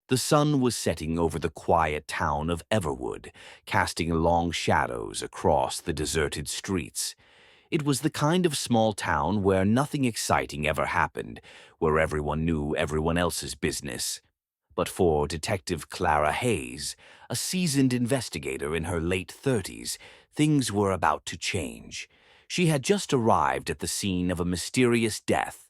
The sun was setting over the quiet town of Everwood, casting long shadows across the deserted streets. It was the kind of small town where nothing exciting ever happened, where everyone knew everyone else's business. But for Detective Clara Hayes, a seasoned investigator in her late 30s, things were about to change. She had just arrived at the scene of a mysterious death.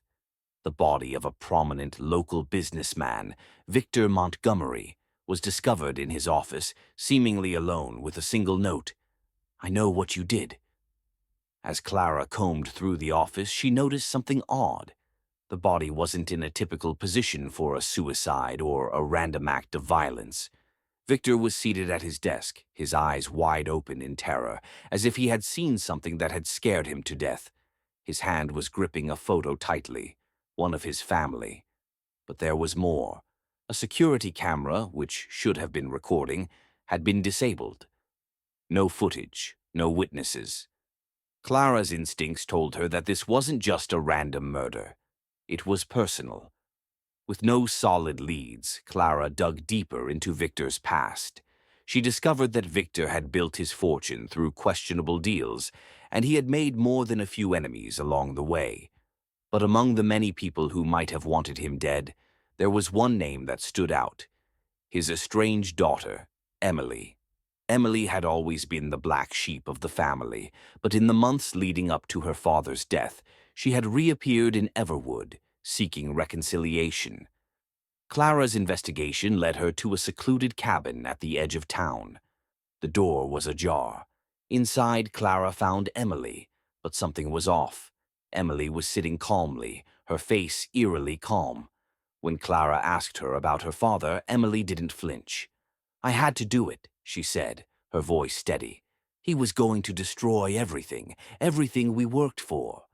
The body of a prominent local businessman, Victor Montgomery, was discovered in his office, seemingly alone with a single note. "I know what you did." As Clara combed through the office, she noticed something odd. The body wasn't in a typical position for a suicide or a random act of violence. Victor was seated at his desk, his eyes wide open in terror, as if he had seen something that had scared him to death. His hand was gripping a photo tightly, one of his family. But there was more. A security camera, which should have been recording, had been disabled. No footage, no witnesses. Clara's instincts told her that this wasn't just a random murder. It was personal. With no solid leads, Clara dug deeper into Victor's past. She discovered that Victor had built his fortune through questionable deals, and he had made more than a few enemies along the way. But among the many people who might have wanted him dead, there was one name that stood out: his estranged daughter, Emily. Emily had always been the black sheep of the family, but in the months leading up to her father's death, she had reappeared in Everwood, seeking reconciliation. Clara's investigation led her to a secluded cabin at the edge of town. The door was ajar. Inside, Clara found Emily, but something was off. Emily was sitting calmly, her face eerily calm. When Clara asked her about her father, Emily didn't flinch. "I had to do it," she said, her voice steady. "He was going to destroy everything, everything we worked for."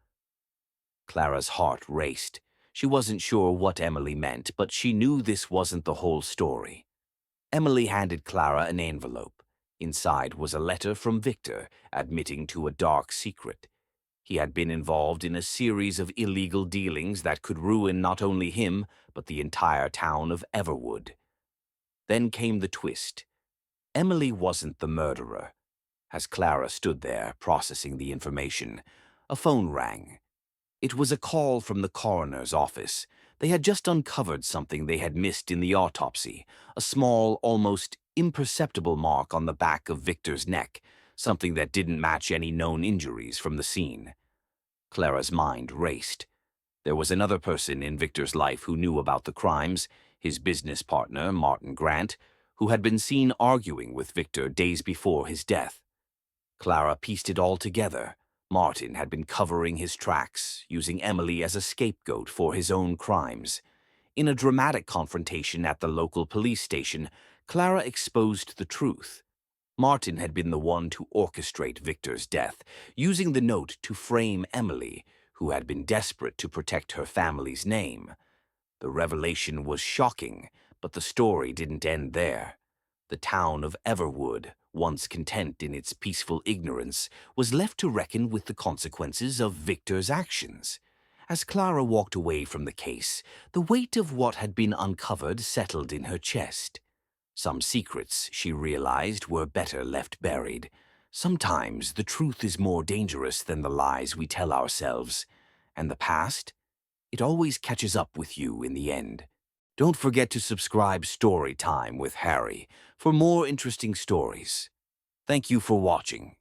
Clara's heart raced. She wasn't sure what Emily meant, but she knew this wasn't the whole story. Emily handed Clara an envelope. Inside was a letter from Victor, admitting to a dark secret. He had been involved in a series of illegal dealings that could ruin not only him, but the entire town of Everwood. Then came the twist. Emily wasn't the murderer. As Clara stood there, processing the information, a phone rang. It was a call from the coroner's office. They had just uncovered something they had missed in the autopsy, a small, almost imperceptible mark on the back of Victor's neck, something that didn't match any known injuries from the scene. Clara's mind raced. There was another person in Victor's life who knew about the crimes, his business partner, Martin Grant, who had been seen arguing with Victor days before his death. Clara pieced it all together. Martin had been covering his tracks, using Emily as a scapegoat for his own crimes. In a dramatic confrontation at the local police station, Clara exposed the truth. Martin had been the one to orchestrate Victor's death, using the note to frame Emily, who had been desperate to protect her family's name. The revelation was shocking, but the story didn't end there. The town of Everwood, once content in its peaceful ignorance, was left to reckon with the consequences of Victor's actions. As Clara walked away from the case, the weight of what had been uncovered settled in her chest. Some secrets, she realized, were better left buried. Sometimes the truth is more dangerous than the lies we tell ourselves. And the past? It always catches up with you in the end. Don't forget to subscribe Storytime with Harry for more interesting stories. Thank you for watching.